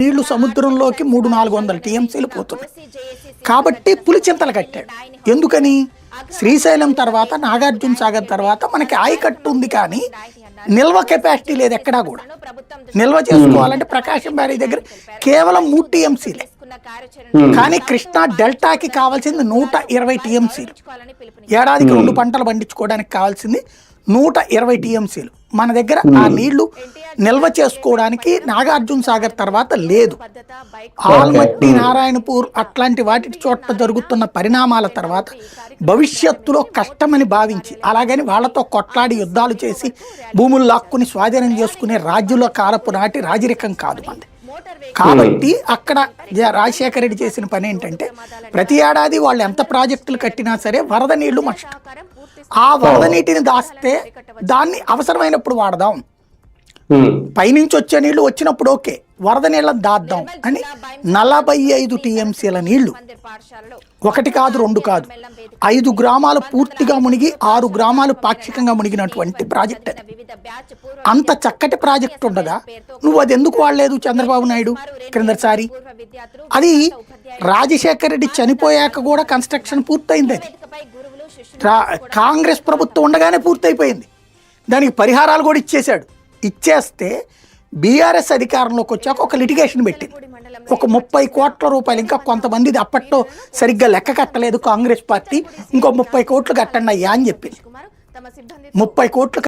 నీళ్లు సముద్రంలోకి 300-400 టీఎంసీలు పోతున్నాయి. కాబట్టి పులిచింతలు కట్టాడు. ఎందుకని? శ్రీశైలం తర్వాత నాగార్జున సాగర్ తర్వాత మనకి ఆయకట్టు ఉంది, కానీ నిల్వ కెపాసిటీ లేదు ఎక్కడా కూడా. నిల్వ చేసుకోవాలంటే ప్రకాశం బ్యారేజ్ దగ్గర కేవలం 3 టీఎంసీలే, కానీ కృష్ణా డెల్టాకి కావాల్సింది 120 టీఎంసీలు. ఏడాదికి 2 పంటలు పండించుకోవడానికి కావాల్సింది 120 టీఎంసీలు. మన దగ్గర ఆ నీళ్లు నిల్వ చేసుకోవడానికి నాగార్జున సాగర్ తర్వాత లేదు. ఆల్మట్టి, నారాయణపూర్ అట్లాంటి వాటి చోట్ల జరుగుతున్న పరిణామాల తర్వాత భవిష్యత్తులో కష్టమని భావించి, అలాగని వాళ్ళతో కొట్లాడి యుద్ధాలు చేసి భూములు లాక్కుని స్వాధీనం చేసుకునే రాజ్యుల కారపు నాటి రాజరికం కాదు మంది. కాబట్టి అక్కడ రాజశేఖర రెడ్డి చేసిన పని ఏంటంటే, ప్రతి ఏడాది వాళ్ళు ఎంత ప్రాజెక్టులు కట్టినా సరే వరద నీళ్లు మస్ట్. ఆ వరద నీటిని దాస్తే దాన్ని అవసరమైనప్పుడు వాడదాం, పైనుంచి వచ్చే నీళ్లు వచ్చినప్పుడు ఓకే, వరద నీళ్ళని దాద్దాం అని 45 టీఎంసీల నీళ్లు, 1 కాదు 2 కాదు, 5 గ్రామాలు పూర్తిగా మునిగి 6 గ్రామాలు పాక్షికంగా మునిగినటువంటి ప్రాజెక్ట్ అది. అంత చక్కటి ప్రాజెక్ట్ ఉండగా నువ్వు అది ఎందుకు వాడలేదు చంద్రబాబు నాయుడు క్రిందసారి? అది రాజశేఖర రెడ్డి చనిపోయాక కూడా కన్స్ట్రక్షన్ పూర్తయింది. అది కాంగ్రెస్ ప్రభుత్వం ఉండగానే పూర్తయిపోయింది. దానికి పరిహారాలు కూడా ఇచ్చేశాడు. ఇచ్చేస్తే బీఆర్ఎస్ అధికారంలోకి వచ్చాక ఒక లిటిగేషన్ పెట్టింది, ఒక 30 కోట్ల రూపాయలు. ఇంకా కొంతమంది అప్పట్లో సరిగ్గా లెక్క కట్టలేదు కాంగ్రెస్ పార్టీ, ఇంకో 30 కోట్లు కట్టండి అయ్యా అని చెప్పింది. 30 కోట్లు